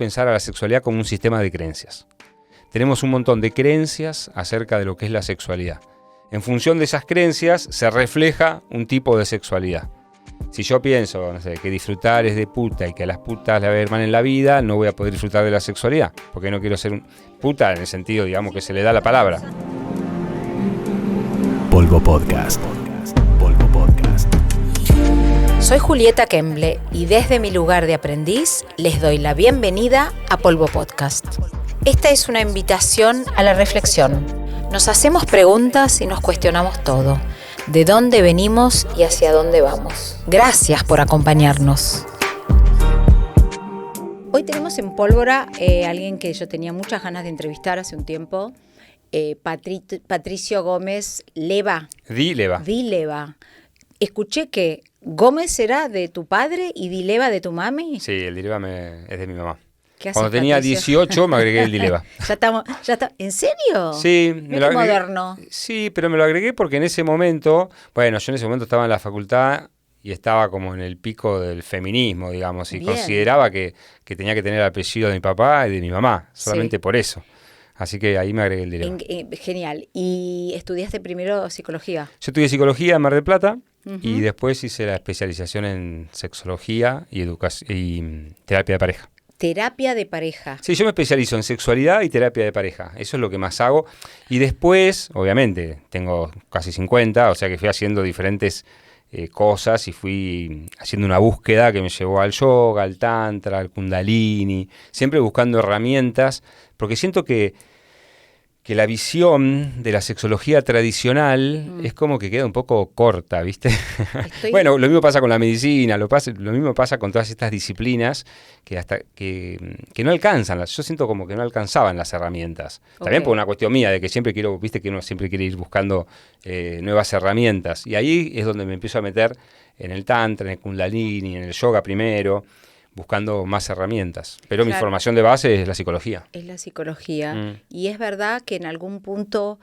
pensar a la sexualidad como un sistema de creencias. Tenemos un montón de creencias acerca de lo que es la sexualidad. En función de esas creencias se refleja un tipo de sexualidad. Si yo pienso, no sé, que disfrutar es de puta y que a las putas le va a ir mal en la vida, no voy a poder disfrutar de la sexualidad, porque no quiero ser un puta en el sentido, digamos, que se le da la palabra. Polvo Podcast. Polvo Podcast. Soy Julieta Kemble y desde mi lugar de aprendiz les doy la bienvenida a Polvo Podcast. Esta es una invitación a la reflexión. Nos hacemos preguntas y nos cuestionamos todo. ¿De dónde venimos y hacia dónde vamos? Gracias por acompañarnos. Hoy tenemos en Pólvora alguien que yo tenía muchas ganas de entrevistar hace un tiempo, Patricio Gómez Leva. Di Leva. Escuché que Gómez era de tu padre y Dileva de tu mami. Sí, el Dileva es de mi mamá. ¿Qué haces, Cuando tenía Patricio? 18 me agregué el Dileva. Ya está. ¿En serio? Sí, Mira qué moderno. Sí, pero me lo agregué porque en ese momento, yo en ese momento estaba en la facultad y estaba como en el pico del feminismo, digamos, y Bien. consideraba que tenía que tener el apellido de mi papá y de mi mamá, solamente por eso. Así que ahí me agregué el Dileva. Genial. ¿Y estudiaste primero psicología? Yo estudié psicología en Mar del Plata. Uh-huh. Y después hice la especialización en sexología y terapia de pareja. Terapia de pareja. Sí, yo me especializo en sexualidad y terapia de pareja. Eso es lo que más hago. Y después, obviamente, tengo casi 50, o sea que fui haciendo diferentes cosas y fui haciendo una búsqueda que me llevó al yoga, al tantra, al kundalini, siempre buscando herramientas, porque siento que la visión de la sexología tradicional es como que queda un poco corta, ¿viste? Bueno, lo mismo pasa con la medicina, lo mismo pasa con todas estas disciplinas que no alcanzan. Yo siento como que no alcanzaban las herramientas. También por una cuestión mía, de que siempre quiero, viste que uno siempre quiere ir buscando nuevas herramientas. Y ahí es donde me empiezo a meter en el tantra, en el kundalini, en el yoga primero, buscando más herramientas. Pero claro, mi formación de base es la psicología. Es la psicología. Y es verdad que en algún punto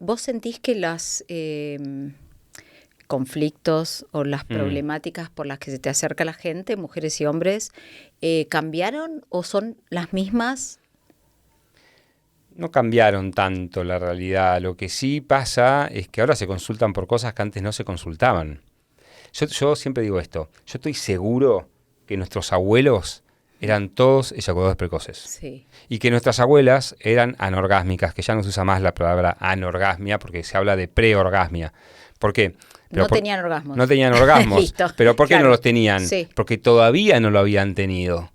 vos sentís que los conflictos o las problemáticas por las que se te acerca la gente, mujeres y hombres, ¿cambiaron o son las mismas? No cambiaron tanto la realidad. Lo que sí pasa es que ahora se consultan por cosas que antes no se consultaban. Yo siempre digo esto. Yo estoy seguro que nuestros abuelos eran todos eyaculadores precoces. Sí. Y que nuestras abuelas eran anorgásmicas, que ya no se usa más la palabra anorgasmia porque se habla de preorgasmia. ¿Por qué? Tenían orgasmos. No tenían orgasmos. Listo. ¿Pero por qué no los tenían? Sí. Porque todavía no lo habían tenido.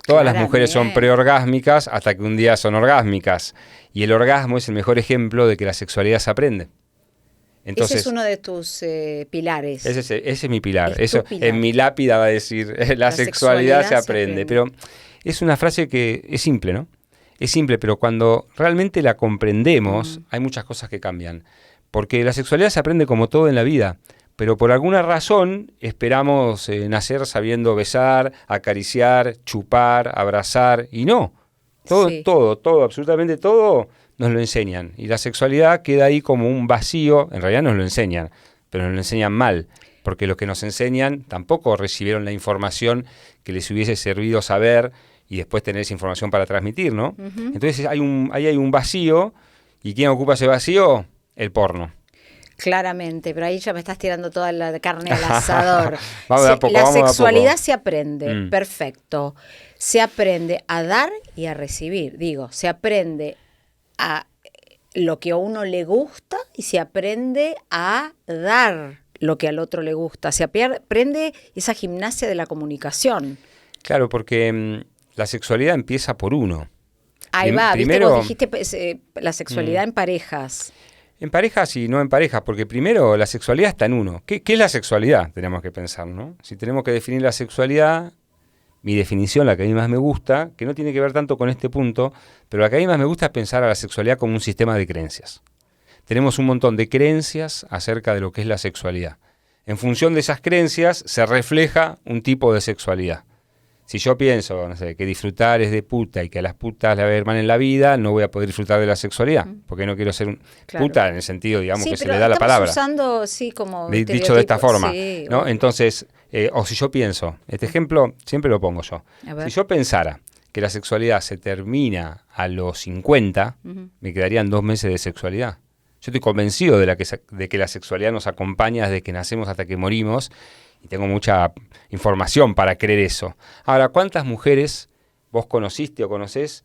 Todas las mujeres son preorgásmicas hasta que un día son orgásmicas. Y el orgasmo es el mejor ejemplo de que la sexualidad se aprende. Entonces, ese es uno de tus pilares. Ese es mi pilar. Pilar. En mi lápida va a decir, la sexualidad se aprende. Pero es una frase que es simple, ¿no? Es simple, pero cuando realmente la comprendemos, hay muchas cosas que cambian. Porque la sexualidad se aprende como todo en la vida. Pero por alguna razón esperamos nacer sabiendo besar, acariciar, chupar, abrazar. Y no. Todo, absolutamente todo nos lo enseñan. Y la sexualidad queda ahí como un vacío. En realidad nos lo enseñan, pero nos lo enseñan mal. Porque los que nos enseñan tampoco recibieron la información que les hubiese servido saber y después tener esa información para transmitir, ¿no? Uh-huh. Entonces ahí hay un vacío. ¿Y quién ocupa ese vacío? El porno. Claramente, pero ahí ya me estás tirando toda la carne al asador. La sexualidad se aprende, perfecto. Se aprende a dar y a recibir. Se aprende a lo que a uno le gusta y se aprende a dar lo que al otro le gusta. Se aprende esa gimnasia de la comunicación. Claro, porque la sexualidad empieza por uno. Ahí va, primero, viste, vos dijiste la sexualidad en parejas. En parejas y no en parejas, porque primero la sexualidad está en uno. ¿Qué es la sexualidad? Tenemos que pensar, ¿no? Si tenemos que definir la sexualidad, mi definición, la que a mí más me gusta, que no tiene que ver tanto con este punto, pero la que a mí más me gusta es pensar a la sexualidad como un sistema de creencias. Tenemos un montón de creencias acerca de lo que es la sexualidad. En función de esas creencias se refleja un tipo de sexualidad. Si yo pienso, no sé, que disfrutar es de puta y que a las putas le va a ir mal en la vida, no voy a poder disfrutar de la sexualidad, porque no quiero ser un puta en el sentido, digamos, que se le da la palabra. Usando, sí, como dicho de esta forma, sí, ¿no? Entonces, o si yo pienso, este ejemplo siempre lo pongo yo. Si yo pensara que la sexualidad se termina a los 50, me quedarían 2 meses de sexualidad. Yo estoy convencido de que la sexualidad nos acompaña desde que nacemos hasta que morimos, y tengo mucha información para creer eso. Ahora, ¿cuántas mujeres vos conociste o conocés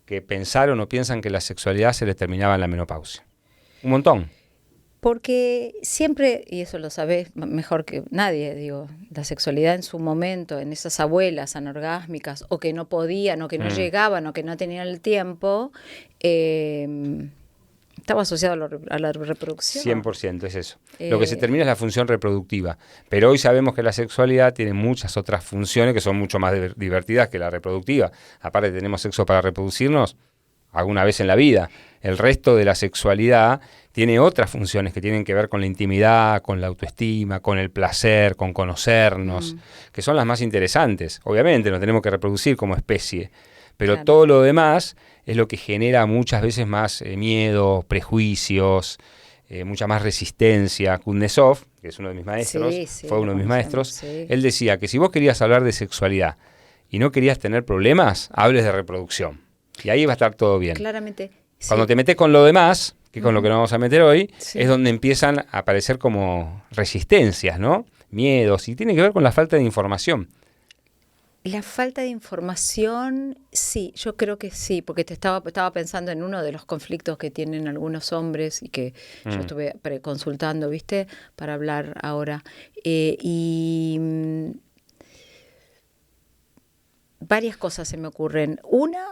que pensaron o piensan que la sexualidad se les terminaba en la menopausia? Un montón. Porque siempre, y eso lo sabés mejor que nadie, digo, la sexualidad en su momento, en esas abuelas anorgásmicas, o que no podían, o que no llegaban, o que no tenían el tiempo, estaba asociado a la reproducción. 100% es eso. Lo que se termina es la función reproductiva. Pero hoy sabemos que la sexualidad tiene muchas otras funciones que son mucho más divertidas que la reproductiva. Aparte tenemos sexo para reproducirnos alguna vez en la vida. El resto de la sexualidad tiene otras funciones que tienen que ver con la intimidad, con la autoestima, con el placer, con conocernos, que son las más interesantes. Obviamente nos tenemos que reproducir como especie, pero claro, todo lo demás es lo que genera muchas veces más miedo, prejuicios, mucha más resistencia. Kuznetsov, que es uno de mis maestros, fue uno de mis maestros, él decía que si vos querías hablar de sexualidad y no querías tener problemas, hables de reproducción. Y ahí va a estar todo bien. Claramente. Cuando te metes con lo demás, que con lo que nos vamos a meter hoy, es donde empiezan a aparecer como resistencias, ¿no? Miedos, y tiene que ver con la falta de información. La falta de información, sí, yo creo que sí, porque estaba pensando en uno de los conflictos que tienen algunos hombres y que yo estuve consultando, ¿viste? Para hablar ahora. Varias cosas se me ocurren. Una,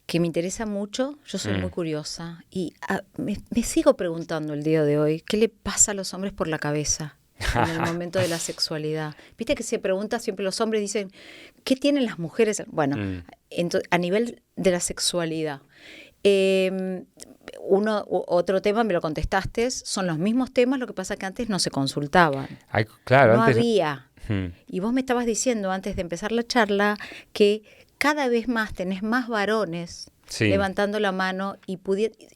que me interesa mucho, yo soy muy curiosa, y me sigo preguntando el día de hoy, ¿qué le pasa a los hombres por la cabeza en el momento de la sexualidad? Viste que se pregunta siempre, los hombres dicen, ¿qué tienen las mujeres? Bueno, a nivel de la sexualidad. Otro tema, me lo contestaste, son los mismos temas, lo que pasa que antes no se consultaban. Claro, no antes había. Y vos me estabas diciendo antes de empezar la charla que cada vez más tenés más varones levantando la mano y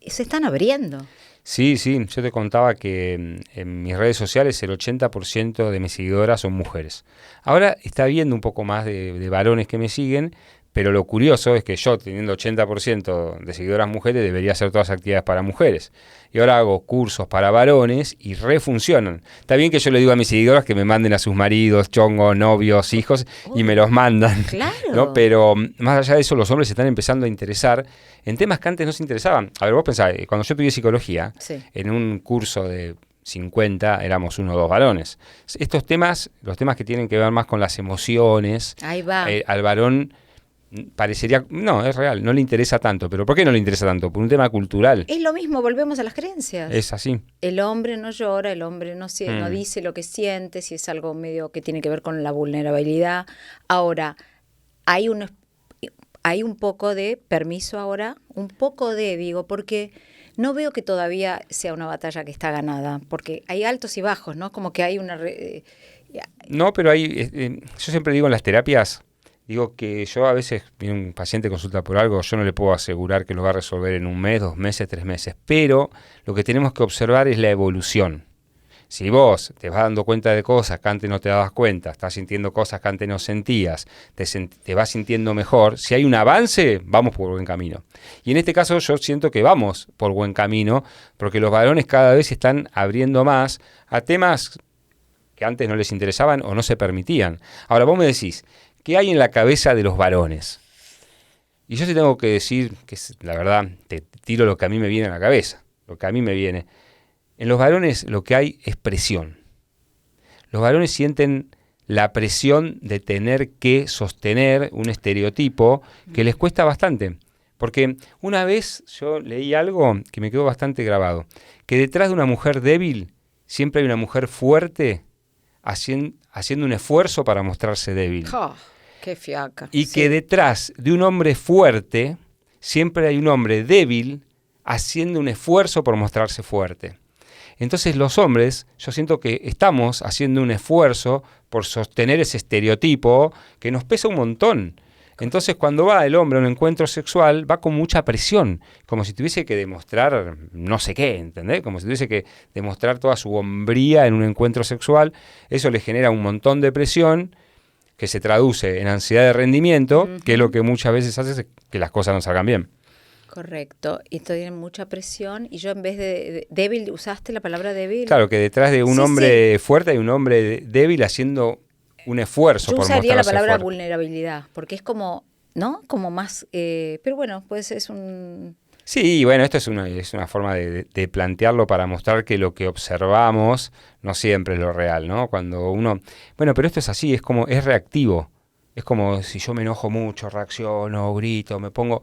se están abriendo. Sí, yo te contaba que en mis redes sociales el 80% de mis seguidoras son mujeres. Ahora está habiendo un poco más de varones que me siguen, pero lo curioso es que yo, teniendo 80% de seguidoras mujeres, debería hacer todas las actividades para mujeres. Y ahora hago cursos para varones y refuncionan. Está bien que yo le digo a mis seguidoras que me manden a sus maridos, chongos, novios, hijos, y me los mandan. Claro. ¿No? Pero más allá de eso, los hombres se están empezando a interesar en temas que antes no se interesaban. A ver, vos pensás, cuando yo estudié psicología, en un curso de 50 éramos 1 o 2 varones. Estos temas, los temas que tienen que ver más con las emociones, ahí va. Al varón parecería, no, es real, no le interesa tanto. ¿Pero por qué no le interesa tanto? Por un tema cultural. Es lo mismo, volvemos a las creencias. Es así. El hombre no llora, el hombre no dice lo que siente, si es algo medio que tiene que ver con la vulnerabilidad. Ahora, hay un poco de permiso ahora, porque no veo que todavía sea una batalla que está ganada, porque hay altos y bajos, ¿no? Como que hay una... No, pero yo siempre digo en las terapias, digo que yo a veces, viene un paciente consulta por algo, yo no le puedo asegurar que lo va a resolver en 1 mes, 2 meses, 3 meses, pero lo que tenemos que observar es la evolución. Si vos te vas dando cuenta de cosas que antes no te dabas cuenta, estás sintiendo cosas que antes no sentías, te vas sintiendo mejor, si hay un avance, vamos por buen camino. Y en este caso yo siento que vamos por buen camino, porque los varones cada vez se están abriendo más a temas que antes no les interesaban o no se permitían. Ahora vos me decís, ¿qué hay en la cabeza de los varones? Y yo te tengo que decir, que la verdad, te tiro lo que a mí me viene a la cabeza, lo que a mí me viene. En los varones lo que hay es presión. Los varones sienten la presión de tener que sostener un estereotipo que les cuesta bastante. Porque una vez yo leí algo que me quedó bastante grabado, que detrás de una mujer débil siempre hay una mujer fuerte haciendo un esfuerzo para mostrarse débil. Oh, ¡qué fiaca! Y que detrás de un hombre fuerte siempre hay un hombre débil haciendo un esfuerzo por mostrarse fuerte. Entonces los hombres, yo siento que estamos haciendo un esfuerzo por sostener ese estereotipo que nos pesa un montón. Entonces cuando va el hombre a un encuentro sexual, va con mucha presión, como si tuviese que demostrar no sé qué, ¿entendés? Como si tuviese que demostrar toda su hombría en un encuentro sexual. Eso le genera un montón de presión. que se traduce en ansiedad de rendimiento, que es lo que muchas veces hace que las cosas no salgan bien. Correcto, y tienen mucha presión, y yo en vez de débil, ¿usaste la palabra débil? Claro, que detrás de un hombre fuerte hay un hombre débil haciendo un esfuerzo yo por usaría la mostrarse palabra fuerte. vulnerabilidad, porque es como, ¿no? Como más, pero bueno, pues es un... Sí, bueno, esto es una forma de plantearlo para mostrar que lo que observamos no siempre es lo real, ¿no? Cuando uno... Bueno, pero esto es así, es reactivo. Es como si yo me enojo mucho, reacciono, grito, me pongo...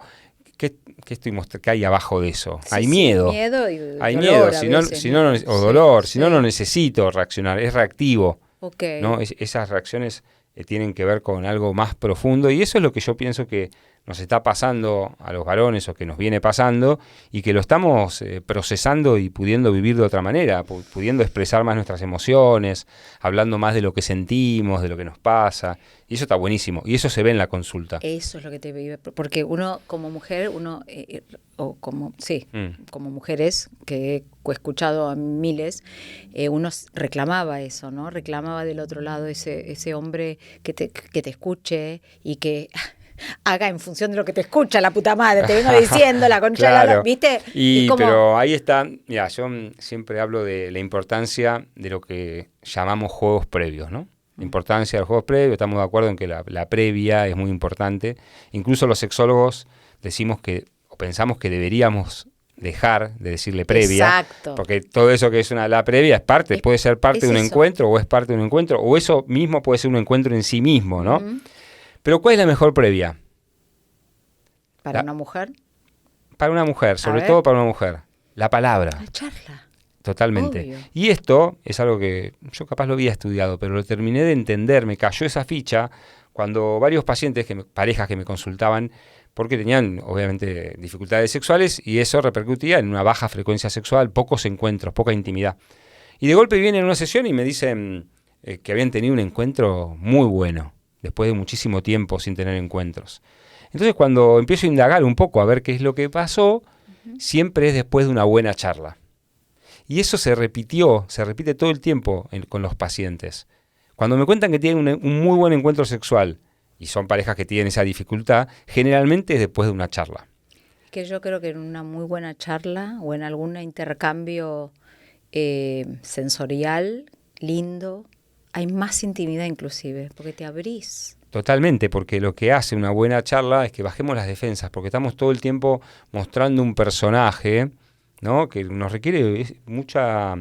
¿Qué hay abajo de eso? Sí, Hay sí, miedo. miedo y Hay dolor miedo, a si no, veces, si no, ¿no? o dolor, si no, Sí. no necesito reaccionar, es reactivo. Ok. ¿No? Esas reacciones tienen que ver con algo más profundo y eso es lo que yo pienso que nos está pasando a los varones o que nos viene pasando y que lo estamos procesando y pudiendo vivir de otra manera, pudiendo expresar más nuestras emociones, hablando más de lo que sentimos, de lo que nos pasa, y eso está buenísimo y eso se ve en la consulta. Eso es lo que te vive, porque uno como mujer, o como, sí, como mujeres que he escuchado a miles, uno reclamaba eso, ¿no? Reclamaba del otro lado ese hombre que te escuche y que haga en función de lo que te escucha, la puta madre, te vengo diciendo, la concha claro. de la, ¿viste? Y como... pero ahí está, mira, yo siempre hablo de la importancia de lo que llamamos juegos previos, ¿no? La importancia de los juegos previos, estamos de acuerdo en que la previa es muy importante. Incluso los sexólogos decimos que, o pensamos que deberíamos dejar de decirle previa, Exacto. porque todo eso que es la previa es parte, puede ser parte de un encuentro o es parte de un encuentro, o eso mismo puede ser un encuentro en sí mismo, ¿no? Pero ¿cuál es la mejor previa? ¿Para una mujer? Para una mujer, sobre todo para una mujer. La palabra. La charla. Totalmente. Obvio. Y esto es algo que yo capaz lo había estudiado, pero lo terminé de entender, me cayó esa ficha cuando varios pacientes, parejas que me consultaban, porque tenían obviamente dificultades sexuales y eso repercutía en una baja frecuencia sexual, pocos encuentros, poca intimidad. Y de golpe vienen a una sesión y me dicen que habían tenido un encuentro muy bueno, después de muchísimo tiempo sin tener encuentros. Entonces cuando empiezo a indagar un poco a ver qué es lo que pasó, siempre es después de una buena charla. Y eso se repite todo el tiempo con los pacientes. Cuando me cuentan que tienen un muy buen encuentro sexual, y son parejas que tienen esa dificultad, generalmente es después de una charla. Que yo creo que en una muy buena charla o en algún intercambio sensorial, lindo, hay más intimidad inclusive, porque te abrís. Totalmente, porque lo que hace una buena charla es que bajemos las defensas, porque estamos todo el tiempo mostrando un personaje, ¿no? Que nos requiere mucha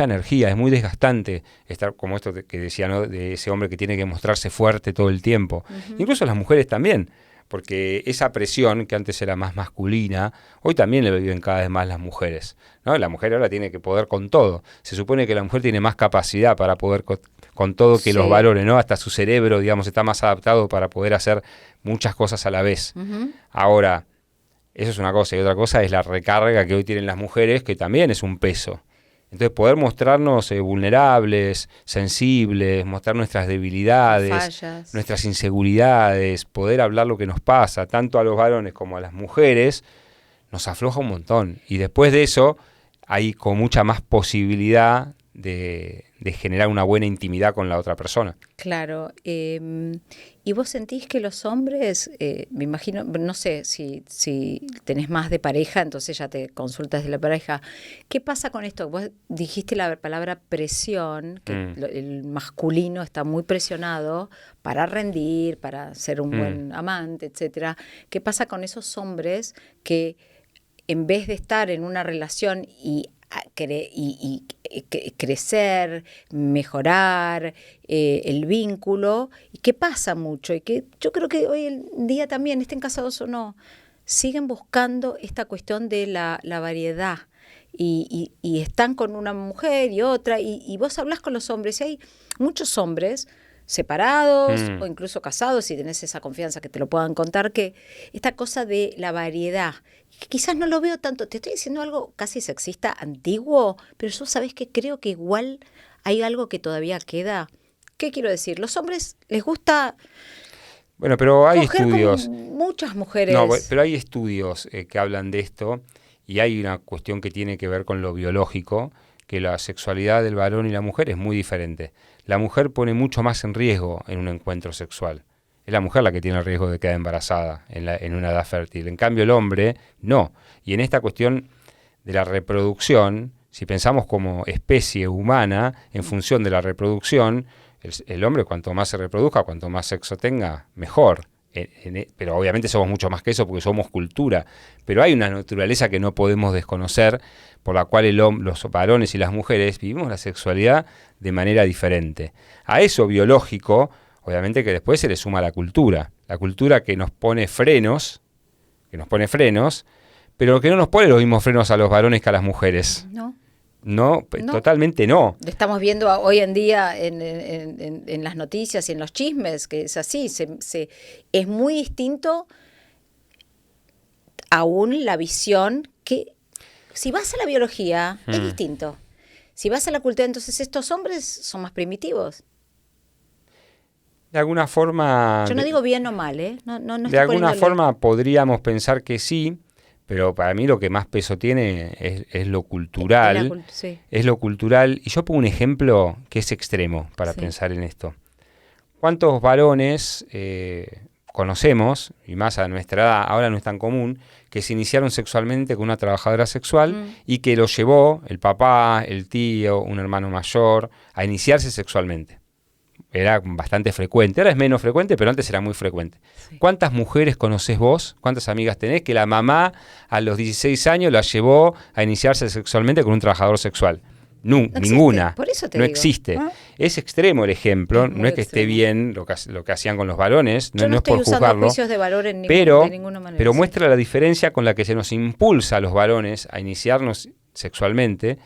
energía, es muy desgastante estar como esto que decía, ¿no? De ese hombre que tiene que mostrarse fuerte todo el tiempo. Incluso las mujeres también, porque esa presión que antes era más masculina, hoy también la viven cada vez más las mujeres, ¿no? La mujer ahora tiene que poder con todo. Se supone que la mujer tiene más capacidad para poder con todo que los varones, ¿no? Hasta su cerebro, digamos, está más adaptado para poder hacer muchas cosas a la vez. Ahora, eso es una cosa, y otra cosa es la recarga que hoy tienen las mujeres, que también es un peso. Entonces, poder mostrarnos vulnerables, sensibles, mostrar nuestras debilidades, fallas, nuestras inseguridades, poder hablar lo que nos pasa, tanto a los varones como a las mujeres, nos afloja un montón. Y después de eso, hay con mucha más posibilidad de generar una buena intimidad con la otra persona. Claro. ¿Y vos sentís que los hombres, me imagino, no sé si tenés más de pareja, entonces ya te consultas de la pareja, ¿qué pasa con esto? Vos dijiste la palabra presión, que el masculino está muy presionado para rendir, para ser un buen amante, etcétera. ¿Qué pasa con esos hombres que en vez de estar en una relación y crecer, mejorar el vínculo, y que pasa mucho, y que yo creo que hoy en día también, estén casados o no, siguen buscando esta cuestión de la variedad, y están con una mujer y otra, y vos hablás con los hombres, y hay muchos hombres separados o incluso casados, si tenés esa confianza que te lo puedan contar, que esta cosa de la variedad, que quizás no lo veo tanto, te estoy diciendo algo casi sexista, antiguo, pero yo sabés que creo que igual hay algo que todavía queda. ¿Qué quiero decir? Los hombres les gusta... Bueno, pero hay coger estudios. Con muchas mujeres. No, pero hay estudios que hablan de esto y hay una cuestión que tiene que ver con lo biológico, que la sexualidad del varón y la mujer es muy diferente. La mujer pone mucho más en riesgo en un encuentro sexual. Es la mujer la que tiene el riesgo de quedar embarazada en una edad fértil. En cambio, el hombre no. Y en esta cuestión de la reproducción, si pensamos como especie humana, en función de la reproducción, el hombre cuanto más se reproduzca, cuanto más sexo tenga, mejor. Pero obviamente somos mucho más que eso porque somos cultura. Pero hay una naturaleza que no podemos desconocer, por la cual los varones y las mujeres vivimos la sexualidad de manera diferente. A eso biológico, obviamente que después se le suma la cultura que nos pone frenos, pero que no nos pone los mismos frenos a los varones que a las mujeres. No, totalmente no. Estamos viendo hoy en día en las noticias y en los chismes que es así. Es muy distinto aún la visión que, si vas a la biología, es distinto. Si vas a la cultura, entonces estos hombres son más primitivos. De alguna forma... Yo no digo bien o mal, ¿eh? No de alguna forma podríamos pensar que sí, pero para mí lo que más peso tiene es lo cultural. Sí. Es lo cultural. Y yo pongo un ejemplo que es extremo para pensar en esto. ¿Cuántos varones conocemos, y más a nuestra edad, ahora no es tan común, que se iniciaron sexualmente con una trabajadora sexual y que lo llevó el papá, el tío, un hermano mayor, a iniciarse sexualmente? Era bastante frecuente, ahora es menos frecuente, pero antes era muy frecuente. Sí. ¿Cuántas mujeres conocés vos? ¿Cuántas amigas tenés que la mamá a los 16 años la llevó a iniciarse sexualmente con un trabajador sexual? No ninguna. Por eso te no digo. Existe. ¿Ah? Es extremo el ejemplo, no es que esté bien lo que hacían con los varones, Yo no es por juzgarlo, juicios de valor de ninguna manera. Pero muestra la diferencia con la que se nos impulsa a los varones a iniciarnos sexualmente,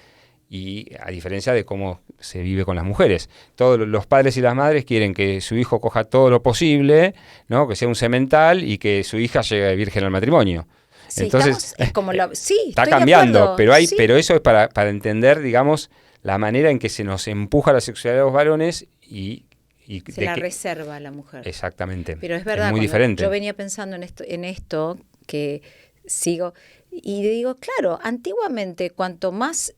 y a diferencia de cómo se vive con las mujeres. Todos los padres y las madres quieren que su hijo coja todo lo posible, ¿no? Que sea un semental y que su hija llegue virgen al matrimonio. Sí, entonces, es como está cambiando, pero eso es para entender, digamos, la manera en que se nos empuja la sexualidad de los varones y se la reserva a la mujer. Exactamente. Pero es verdad, es muy diferente. Yo venía pensando en esto que sigo. Y digo, claro, antiguamente cuanto más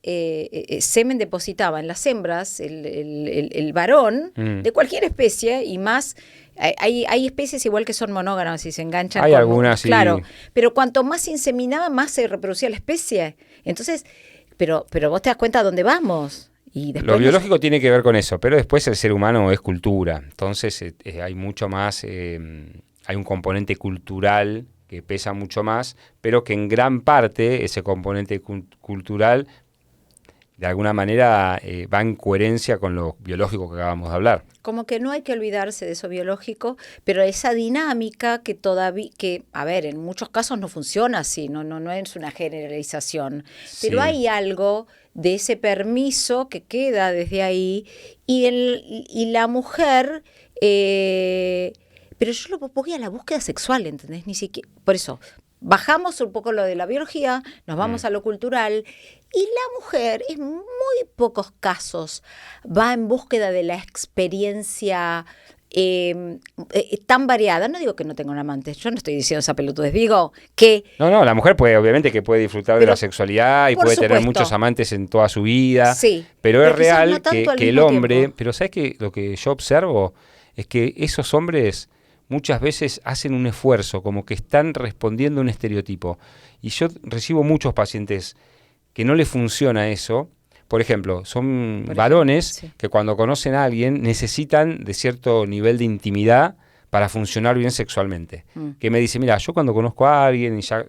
semen depositaba en las hembras el varón de cualquier especie, y más, hay especies igual que son monógamas y se enganchan. Hay algunas, claro, sí. Pero cuanto más se inseminaba, más se reproducía la especie. Entonces, pero vos te das cuenta a dónde vamos. Y lo biológico tiene que ver con eso, pero después el ser humano es cultura. Entonces hay mucho más, hay un componente cultural que pesa mucho más, pero que en gran parte ese componente cultural de alguna manera va en coherencia con lo biológico que acabamos de hablar. Como que no hay que olvidarse de eso biológico, pero esa dinámica que a ver, en muchos casos no funciona así, no es una generalización, pero hay algo de ese permiso que queda desde ahí, y la mujer... pero yo lo voy a la búsqueda sexual, ¿entendés? Ni siquiera, por eso, bajamos un poco lo de la biología, nos vamos a lo cultural, y la mujer en muy pocos casos va en búsqueda de la experiencia tan variada. No digo que no tenga un amante, yo no estoy diciendo esa pelotudez, digo que... No, la mujer obviamente que puede disfrutar de la sexualidad y puede tener muchos amantes en toda su vida, sí, pero es real no que el hombre... Tiempo. Pero ¿sabes qué? Lo que yo observo es que esos hombres muchas veces hacen un esfuerzo, como que están respondiendo a un estereotipo. Y yo recibo muchos pacientes que no les funciona eso. Por ejemplo, son varones que cuando conocen a alguien necesitan de cierto nivel de intimidad para funcionar bien sexualmente. Que me dice, mira, yo cuando conozco a alguien y ya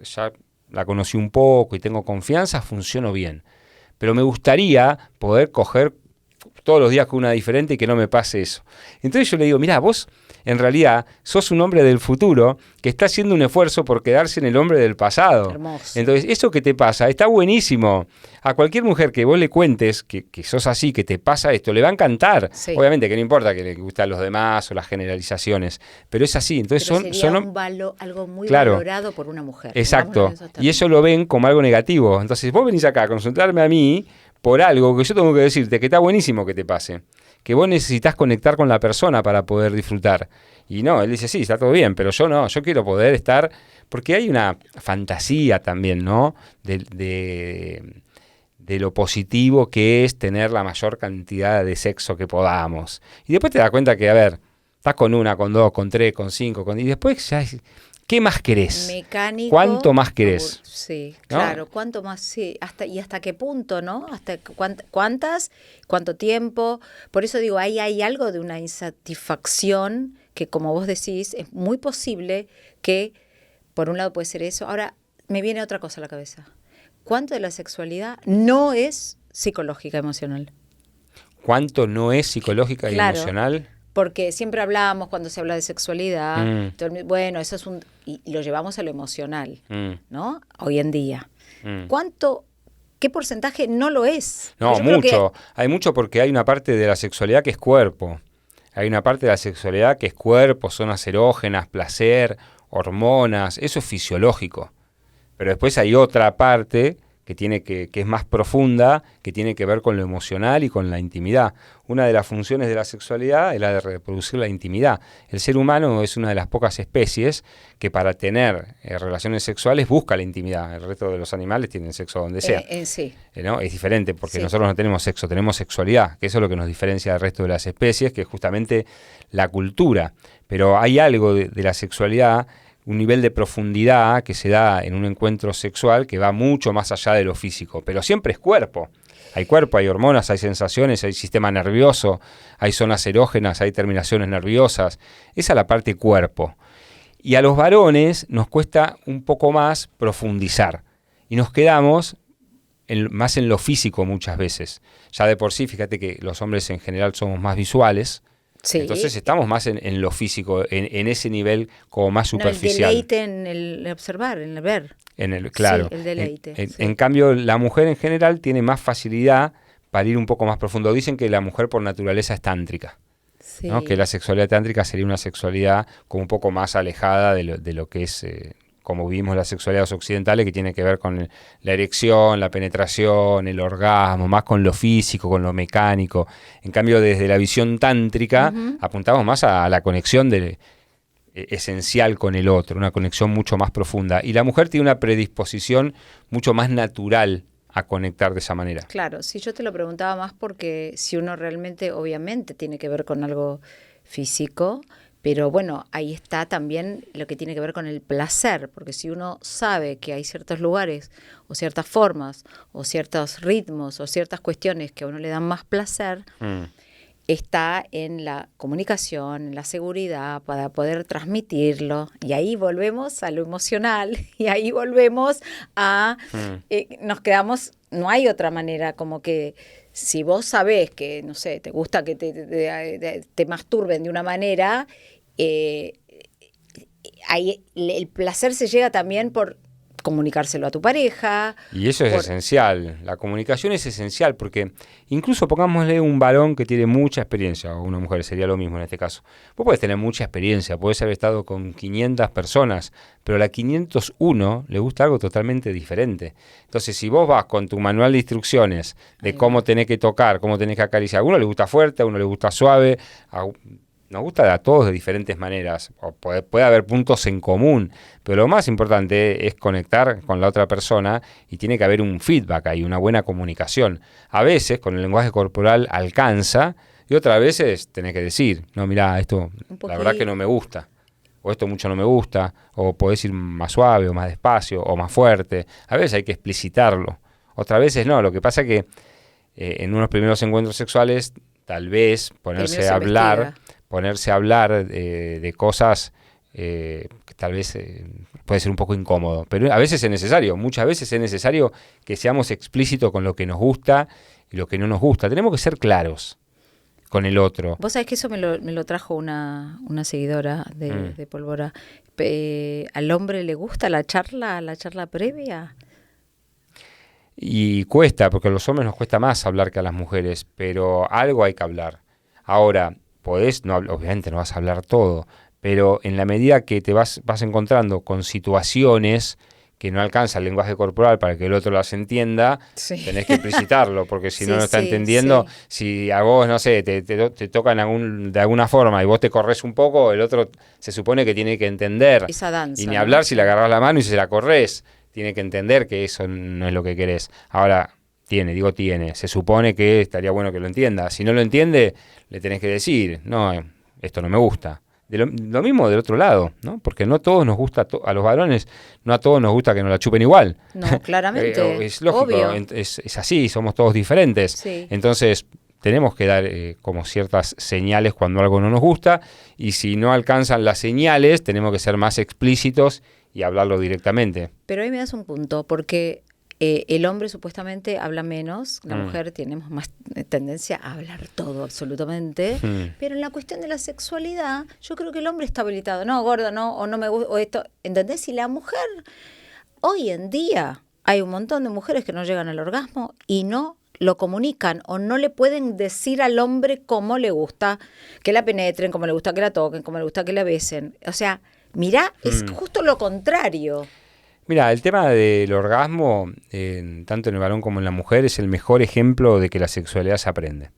la conocí un poco y tengo confianza, funciono bien. Pero me gustaría poder coger todos los días con una diferente y que no me pase eso. Entonces yo le digo, mira, vos en realidad sos un hombre del futuro que está haciendo un esfuerzo por quedarse en el hombre del pasado. Hermoso. Entonces eso que te pasa está buenísimo. A cualquier mujer que vos le cuentes que sos así, que te pasa esto, le va a encantar. Sí. Obviamente que no importa que le gustan los demás o las generalizaciones, pero es así. Entonces algo muy valorado por una mujer. Exacto. Y eso lo ven como algo negativo. Entonces vos venís acá a consultarme a mí por algo que yo tengo que decirte que está buenísimo que te pase, que vos necesitas conectar con la persona para poder disfrutar. Y no, él dice, sí, está todo bien, pero yo no, yo quiero poder estar, porque hay una fantasía también, ¿no? De de lo positivo que es tener la mayor cantidad de sexo que podamos. Y después te das cuenta que, a ver, estás con 1, con 2, con 3, con 5, y después ya ¿qué más querés? Mecánico. ¿Cuánto más querés? Sí, ¿No? claro, cuánto más, sí, hasta qué punto, ¿no? Hasta cuántas, cuánto tiempo. Por eso digo, ahí hay algo de una insatisfacción que, como vos decís, es muy posible que, por un lado puede ser eso. Ahora, me viene otra cosa a la cabeza. ¿Cuánto de la sexualidad no es psicológica, emocional? ¿Cuánto no es psicológica y emocional? Porque siempre hablamos cuando se habla de sexualidad, bueno, eso es y lo llevamos a lo emocional, ¿no? Hoy en día. ¿Qué porcentaje no lo es? No, mucho. Hay mucho porque hay una parte de la sexualidad que es cuerpo. Hay una parte de la sexualidad que es cuerpo, zonas erógenas, placer, hormonas, eso es fisiológico. Pero después hay otra parte que es más profunda, que tiene que ver con lo emocional y con la intimidad. Una de las funciones de la sexualidad es la de reproducir la intimidad. El ser humano es una de las pocas especies que para tener relaciones sexuales busca la intimidad. El resto de los animales tienen sexo donde sea. Sí. ¿No? Es diferente porque nosotros no tenemos sexo, tenemos sexualidad, que eso es lo que nos diferencia del resto de las especies, que es justamente la cultura. Pero hay algo de la sexualidad, un nivel de profundidad que se da en un encuentro sexual que va mucho más allá de lo físico, pero siempre es cuerpo, hay hormonas, hay sensaciones, hay sistema nervioso, hay zonas erógenas, hay terminaciones nerviosas, esa es la parte cuerpo. Y a los varones nos cuesta un poco más profundizar y nos quedamos más en lo físico muchas veces. Ya de por sí, fíjate que los hombres en general somos más visuales. Sí. Entonces estamos más en lo físico, en ese nivel como más superficial. El deleite en el observar, en el ver. Claro. Sí, el deleite. En cambio, la mujer en general tiene más facilidad para ir un poco más profundo. Dicen que la mujer por naturaleza es tántrica. Sí. ¿No? Que la sexualidad tántrica sería una sexualidad como un poco más alejada de lo que es... como vivimos las sexualidades occidentales, que tiene que ver con la erección, la penetración, el orgasmo, más con lo físico, con lo mecánico. En cambio, desde la visión tántrica, apuntamos más a la conexión esencial con el otro, una conexión mucho más profunda. Y la mujer tiene una predisposición mucho más natural a conectar de esa manera. Claro, si yo te lo preguntaba más porque si uno realmente, obviamente, tiene que ver con algo físico, pero bueno, ahí está también lo que tiene que ver con el placer, porque si uno sabe que hay ciertos lugares o ciertas formas o ciertos ritmos o ciertas cuestiones que a uno le dan más placer, está en la comunicación, en la seguridad para poder transmitirlo. Y ahí volvemos a lo emocional y ahí volvemos a... nos quedamos, no hay otra manera, como que... Si vos sabés que, no sé, te gusta que te masturben de una manera, ahí el placer se llega también por comunicárselo a tu pareja. Y eso es esencial, la comunicación es esencial, porque incluso pongámosle un varón que tiene mucha experiencia, o una mujer, sería lo mismo en este caso. Vos podés tener mucha experiencia, podés haber estado con 500 personas, pero a la 501 le gusta algo totalmente diferente. Entonces, si vos vas con tu manual de instrucciones de cómo tenés que tocar, cómo tenés que acariciar, a uno le gusta fuerte, a uno le gusta suave, nos gusta a todos de diferentes maneras, o puede haber puntos en común, pero lo más importante es conectar con la otra persona y tiene que haber un feedback ahí, una buena comunicación. A veces con el lenguaje corporal alcanza y otras veces tenés que decir, no, mirá, esto la verdad que no me gusta, o esto mucho no me gusta, o podés ir más suave o más despacio o más fuerte. A veces hay que explicitarlo, otras veces no. Lo que pasa es que en unos primeros encuentros sexuales tal vez ponerse a hablar de cosas que tal vez puede ser un poco incómodo, pero a veces es necesario, muchas veces es necesario que seamos explícitos con lo que nos gusta y lo que no nos gusta. Tenemos que ser claros con el otro. Vos sabés que eso me lo trajo una seguidora de Pólvora. ¿Al hombre le gusta la charla previa? Y cuesta, porque a los hombres nos cuesta más hablar que a las mujeres, pero algo hay que hablar. Ahora, obviamente no vas a hablar todo, pero en la medida que te vas encontrando con situaciones que no alcanza el lenguaje corporal para que el otro las entienda, tenés que explicitarlo, porque si no está entendiendo. Si a vos, no sé, te tocan de alguna forma y vos te corres un poco, el otro se supone que tiene que entender. Esa danza, y ni hablar si le agarrás la mano y se la corres, tiene que entender que eso no es lo que querés. Ahora, tiene. Se supone que estaría bueno que lo entienda. Si no lo entiende, le tenés que decir, no, esto no me gusta. Lo mismo del otro lado, ¿no? Porque no todos nos gusta, a los varones, no a todos nos gusta que nos la chupen igual. No, claramente. Es lógico, obvio. Es así, somos todos diferentes. Sí. Entonces, tenemos que dar como ciertas señales cuando algo no nos gusta, y si no alcanzan las señales, tenemos que ser más explícitos y hablarlo directamente. Pero ahí me das un punto, porque el hombre supuestamente habla menos, la mujer tenemos más tendencia a hablar todo absolutamente, pero en la cuestión de la sexualidad, yo creo que el hombre está habilitado, no, gorda, no, o no me gusta, o esto, ¿entendés? Y la mujer, hoy en día, hay un montón de mujeres que no llegan al orgasmo y no lo comunican o no le pueden decir al hombre cómo le gusta que la penetren, cómo le gusta que la toquen, cómo le gusta que la besen. O sea, mirá, es justo lo contrario. Mira, el tema del orgasmo, tanto en el varón como en la mujer, es el mejor ejemplo de que la sexualidad se aprende.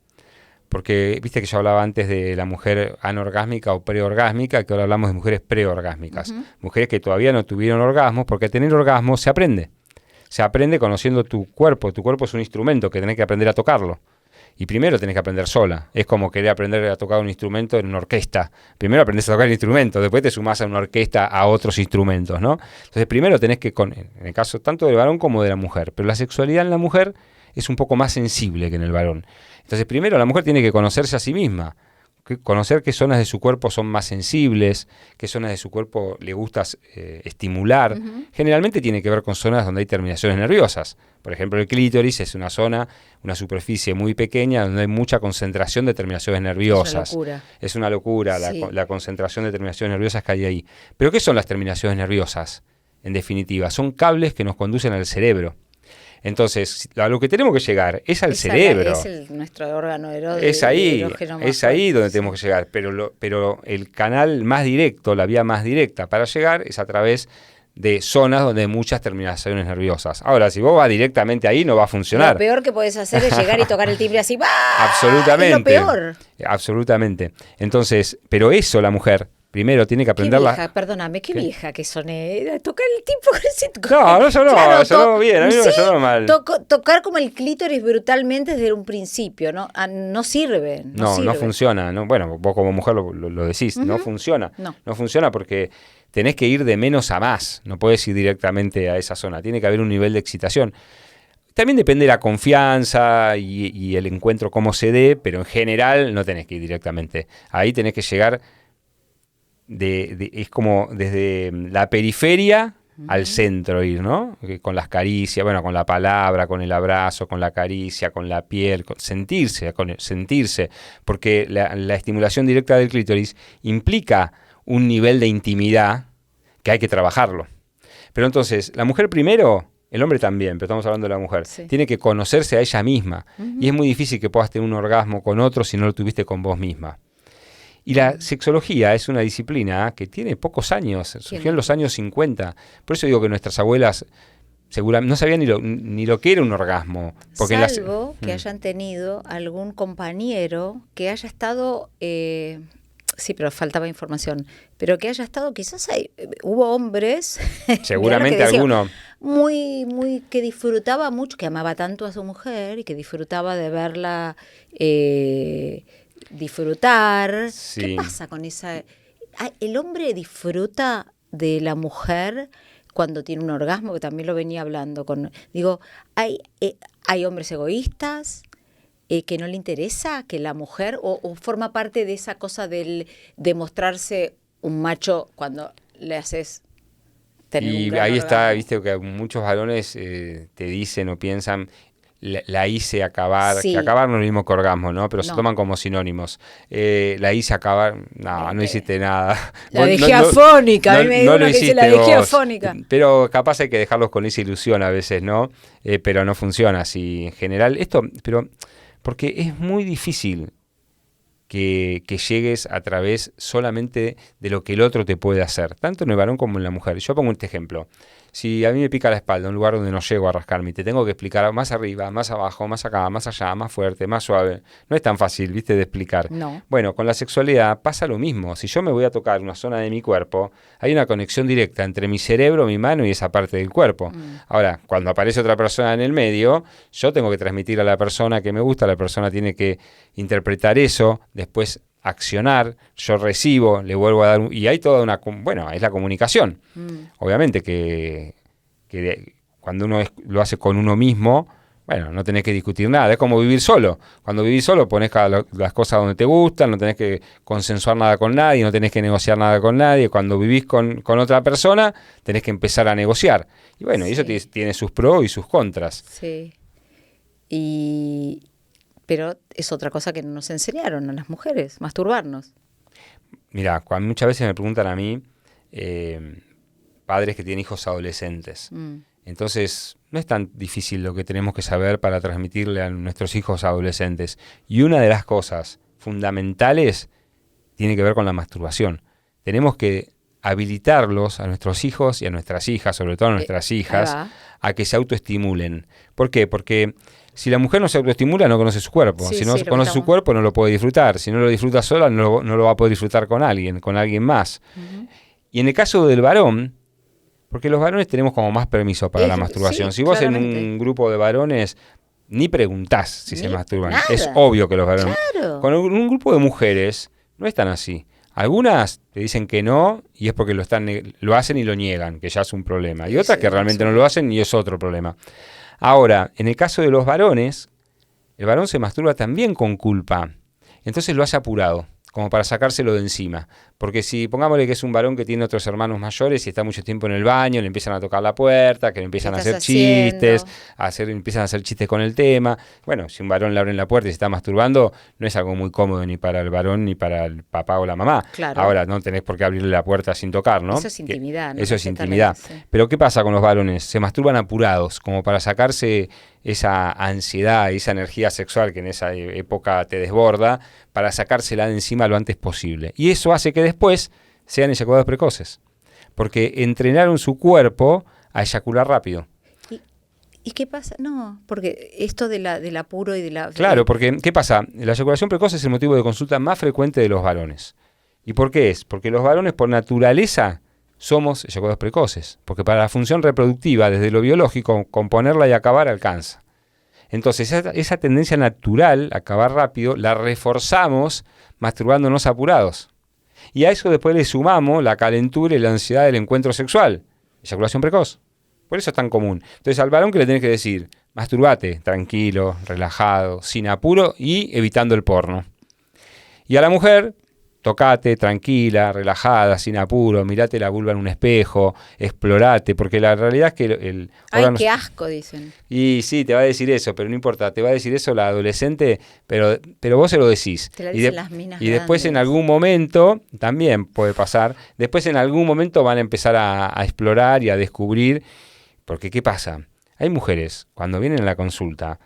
Porque, viste que yo hablaba antes de la mujer anorgásmica o preorgásmica, que ahora hablamos de mujeres preorgásmicas. Mujeres que todavía no tuvieron orgasmos, porque tener orgasmo se aprende. Se aprende conociendo tu cuerpo. Tu cuerpo es un instrumento que tenés que aprender a tocarlo. Y primero tenés que aprender sola. Es como querer aprender a tocar un instrumento en una orquesta. Primero aprendés a tocar el instrumento, después te sumás a una orquesta a otros instrumentos, ¿no? Entonces primero tenés que, en el caso tanto del varón como de la mujer, pero la sexualidad en la mujer es un poco más sensible que en el varón. Entonces primero la mujer tiene que conocerse a sí misma, conocer qué zonas de su cuerpo son más sensibles, qué zonas de su cuerpo le gusta estimular. Generalmente tiene que ver con zonas donde hay terminaciones nerviosas. Por ejemplo, el clítoris es una zona, una superficie muy pequeña donde hay mucha concentración de terminaciones nerviosas. Es una locura Sí. la concentración de terminaciones nerviosas que hay ahí. ¿Pero qué son las terminaciones nerviosas? En definitiva, son cables que nos conducen al cerebro. Entonces, a lo que tenemos que llegar es al cerebro. Es nuestro órgano Es ahí donde tenemos que llegar. Pero el canal más directo, la vía más directa para llegar es a través de zonas donde hay muchas terminaciones nerviosas. Ahora, si vos vas directamente ahí, no va a funcionar. Lo peor que podés hacer es llegar y tocar el timbre así. ¡Bah! Absolutamente. Es lo peor. Absolutamente. Entonces, pero eso la mujer primero tiene que aprenderla. Qué vieja, perdóname, qué vieja que soné. Tocar el tipo con ese... No sonó, Claro, sonó bien, a mí no me sí, sonó mal. Tocar como el clítoris brutalmente desde un principio, ¿no? No sirve. No funciona. No, bueno, vos como mujer lo decís, no funciona. No funciona porque tenés que ir de menos a más, no podés ir directamente a esa zona, tiene que haber un nivel de excitación. También depende de la confianza y el encuentro cómo se dé, pero en general no tenés que ir directamente. Ahí tenés que llegar, es como desde la periferia al centro ir, ¿no? Con las caricias, bueno, con la palabra, con el abrazo, con la caricia, con la piel, sentirse, porque la estimulación directa del clítoris implica un nivel de intimidad que hay que trabajarlo. Pero entonces, la mujer primero, el hombre también, pero estamos hablando de la mujer, tiene que conocerse a ella misma. Y es muy difícil que puedas tener un orgasmo con otro si no lo tuviste con vos misma. Y la sexología es una disciplina que tiene pocos años, surgió en los años 50. Por eso digo que nuestras abuelas seguramente no sabían ni lo que era un orgasmo. Porque salvo que hayan tenido algún compañero que haya estado... sí, pero faltaba información. Pero que haya estado, quizás hubo hombres... Seguramente alguno... Muy que disfrutaba mucho, que amaba tanto a su mujer y que disfrutaba de verla... disfrutar. Sí. ¿Qué pasa con esa? El hombre disfruta de la mujer cuando tiene un orgasmo, que también lo venía hablando con. Digo, hay hombres egoístas que no le interesa que la mujer o forma parte de esa cosa de mostrarse un macho cuando le haces tener un gran ahí orgasmo. está, viste que muchos varones te dicen o piensan la hice acabar, que acabar no es lo mismo que orgasmo, ¿no? Pero se toman como sinónimos. La hice acabar, no hiciste nada. La dejé afónica, a mí me dijo uno que dice la dejé afónica. Pero capaz hay que dejarlos con esa ilusión a veces, ¿no? Pero no funciona así en general. Pero porque es muy difícil que llegues a través solamente de lo que el otro te puede hacer, tanto en el varón como en la mujer. Yo pongo este ejemplo. Si a mí me pica la espalda, un lugar donde no llego a rascarme, y te tengo que explicar más arriba, más abajo, más acá, más allá, más fuerte, más suave, no es tan fácil, ¿viste?, de explicar. No. Bueno, con la sexualidad pasa lo mismo. Si yo me voy a tocar una zona de mi cuerpo, hay una conexión directa entre mi cerebro, mi mano y esa parte del cuerpo. Ahora, cuando aparece otra persona en el medio, yo tengo que transmitir a la persona que me gusta, la persona tiene que interpretar eso, después accionar, yo recibo, le vuelvo a dar, y hay toda una, bueno, es la comunicación. Obviamente que cuando uno lo hace con uno mismo, bueno, no tenés que discutir nada, es como vivir solo. Cuando vivís solo ponés las cosas donde te gustan, no tenés que consensuar nada con nadie, no tenés que negociar nada con nadie. Cuando vivís con otra persona, tenés que empezar a negociar. Y bueno, y eso tiene sus pros y sus contras. Sí. Pero es otra cosa que nos enseñaron a las mujeres, masturbarnos. Mirá, muchas veces me preguntan a mí, padres que tienen hijos adolescentes. Entonces, no es tan difícil lo que tenemos que saber para transmitirle a nuestros hijos adolescentes. Y una de las cosas fundamentales tiene que ver con la masturbación. Tenemos que habilitarlos a nuestros hijos y a nuestras hijas, sobre todo a nuestras hijas, a que se autoestimulen. ¿Por qué? Porque si la mujer no se autoestimula, no conoce su cuerpo. Si no conoce su cuerpo, no lo puede disfrutar. Si no lo disfruta sola, no lo va a poder disfrutar con alguien más. Y en el caso del varón, porque los varones tenemos como más permiso para la masturbación. Si vos claramente en un grupo de varones ni preguntás si se masturban, nada. Es obvio que los varones... Claro. Con un grupo de mujeres no es tan así. Algunas te dicen que no y es porque lo hacen y lo niegan, que ya es un problema. Y otras que realmente no lo hacen y es otro problema. Ahora, en el caso de los varones, el varón se masturba también con culpa. Entonces lo hace apurado, como para sacárselo de encima. Porque si, pongámosle que es un varón que tiene otros hermanos mayores y está mucho tiempo en el baño, le empiezan a tocar la puerta, que le empiezan a hacer chistes, empiezan a hacer chistes con el tema. Bueno, si un varón le abren la puerta y se está masturbando, no es algo muy cómodo ni para el varón ni para el papá o la mamá. Claro. Ahora, no tenés por qué abrirle la puerta sin tocar, ¿no? Eso es intimidad, ¿no? Eso es intimidad. Sí. Pero ¿qué pasa con los varones? Se masturban apurados, como para sacarse esa ansiedad y esa energía sexual que en esa época te desborda, para sacársela de encima lo antes posible. Y eso hace que después sean eyaculados precoces, porque entrenaron su cuerpo a eyacular rápido. ¿Y qué pasa? No, porque esto del apuro y de la... Claro, porque ¿qué pasa? La eyaculación precoz es el motivo de consulta más frecuente de los varones. ¿Y por qué es? Porque los varones por naturaleza somos eyaculados precoces, porque para la función reproductiva, desde lo biológico, componerla y acabar alcanza. Entonces, esa tendencia natural a acabar rápido la reforzamos masturbándonos apurados. Y a eso después le sumamos la calentura y la ansiedad del encuentro sexual. Eyaculación precoz. Por eso es tan común. Entonces, al varón, ¿qué le tenés que decir? Masturbate, tranquilo, relajado, sin apuro y evitando el porno. Y a la mujer, tocate, tranquila, relajada, sin apuro, mirate la vulva en un espejo, explorate, porque la realidad es que el órgano... ¡Ay, qué asco!, dicen. Y sí, te va a decir eso, pero no importa, te va a decir eso la adolescente, pero vos se lo decís. Te la dicen las minas y después grandes. En algún momento, también puede pasar, después en algún momento van a empezar a explorar y a descubrir, porque ¿qué pasa? Hay mujeres, cuando vienen a la consulta,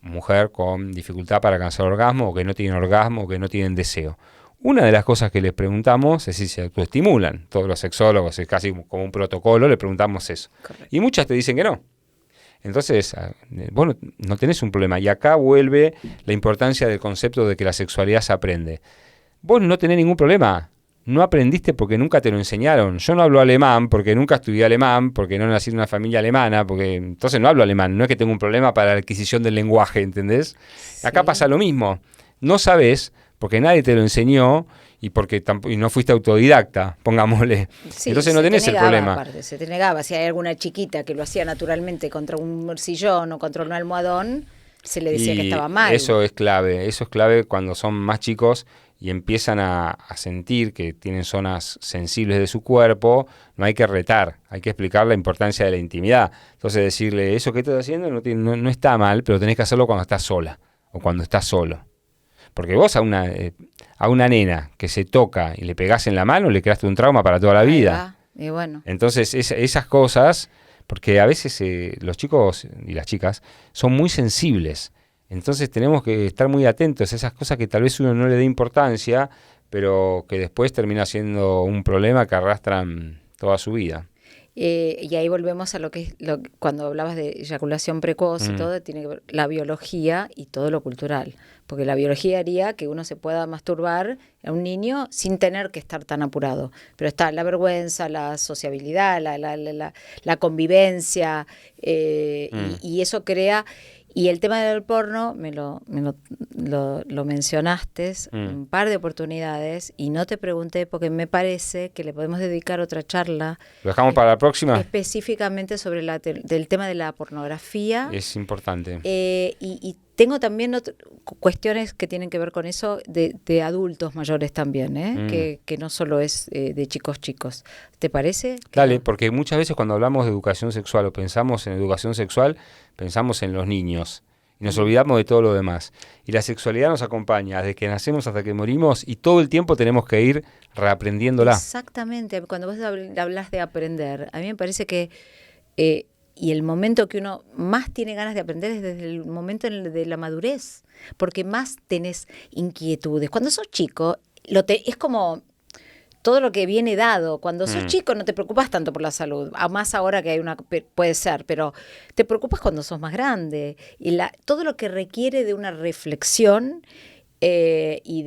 mujer con dificultad para alcanzar orgasmo, o que no tienen orgasmo, o que no tienen deseo. Una de las cosas que les preguntamos es si se autoestimulan. Todos los sexólogos, es casi como un protocolo, le preguntamos eso. Correcto. Y muchas te dicen que no. Entonces, vos no tenés un problema. Y acá vuelve la importancia del concepto de que la sexualidad se aprende. Vos no tenés ningún problema. No aprendiste porque nunca te lo enseñaron. Yo no hablo alemán porque nunca estudié alemán, porque no nací en una familia alemana, porque entonces no hablo alemán. No es que tengo un problema para la adquisición del lenguaje, ¿entendés? Sí. Acá pasa lo mismo. No sabés porque nadie te lo enseñó y porque y no fuiste autodidacta, pongámosle. Sí, entonces no tenés el problema. Aparte, se te negaba. Si hay alguna chiquita que lo hacía naturalmente contra un sillón o contra un almohadón, se le decía que estaba mal. Eso es clave cuando son más chicos y empiezan a sentir que tienen zonas sensibles de su cuerpo. No hay que retar, hay que explicar la importancia de la intimidad. Entonces decirle, eso que estás haciendo no está mal, pero tenés que hacerlo cuando estás sola o cuando estás solo. Porque vos a una nena que se toca y le pegás en la mano, le creaste un trauma para toda la vida. Y bueno. Entonces, esas cosas, porque a veces los chicos y las chicas son muy sensibles. Entonces tenemos que estar muy atentos a esas cosas que tal vez uno no le dé importancia, pero que después termina siendo un problema que arrastran toda su vida. Y ahí volvemos a lo que es cuando hablabas de eyaculación precoz y todo, tiene que ver la biología y todo lo cultural. Porque la biología haría que uno se pueda masturbar a un niño sin tener que estar tan apurado. Pero está la vergüenza, la sociabilidad, la convivencia, y eso crea... Y el tema del porno, me lo mencionaste un par de oportunidades y no te pregunté porque me parece que le podemos dedicar otra charla. ¿Lo dejamos para la próxima? Específicamente sobre del tema de la pornografía. Es importante. Y tengo también cuestiones que tienen que ver con eso de adultos mayores también, que no solo es de chicos. ¿Te parece? Dale, porque muchas veces cuando hablamos de educación sexual o pensamos en educación sexual, pensamos en los niños y nos olvidamos de todo lo demás. Y la sexualidad nos acompaña desde que nacemos hasta que morimos y todo el tiempo tenemos que ir reaprendiéndola. Exactamente, cuando vos hablas de aprender, a mí me parece que... y el momento que uno más tiene ganas de aprender es desde el momento de la madurez, porque más tenés inquietudes. Cuando sos chico, es como todo lo que viene dado. Cuando sos chico no te preocupas tanto por la salud, más ahora que puede ser, pero te preocupas cuando sos más grande. Y todo lo que requiere de una reflexión y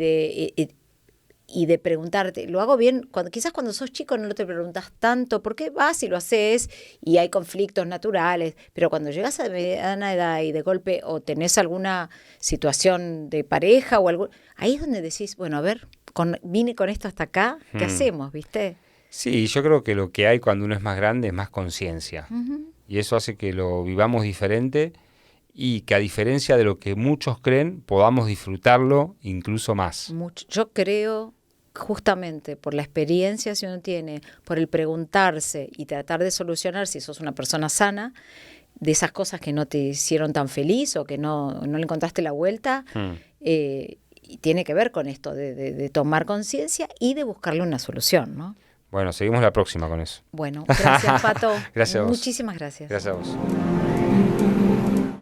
de preguntarte, ¿lo hago bien? Quizás cuando sos chico no te preguntas tanto, porque vas y lo haces y hay conflictos naturales, pero cuando llegas a mediana edad y de golpe o tenés alguna situación de pareja o algo, ahí es donde decís, bueno, a ver, vine con esto hasta acá, ¿qué hacemos, viste? Sí, yo creo que lo que hay cuando uno es más grande es más conciencia. Y eso hace que lo vivamos diferente y que a diferencia de lo que muchos creen, podamos disfrutarlo incluso más. Yo creo... justamente por la experiencia que uno tiene, por el preguntarse y tratar de solucionar si sos una persona sana, de esas cosas que no te hicieron tan feliz o que no le encontraste la vuelta, y tiene que ver con esto de tomar conciencia y de buscarle una solución, ¿no? Bueno, seguimos la próxima con eso. Bueno, gracias, Pato. Gracias a vos. Muchísimas gracias. Gracias a vos.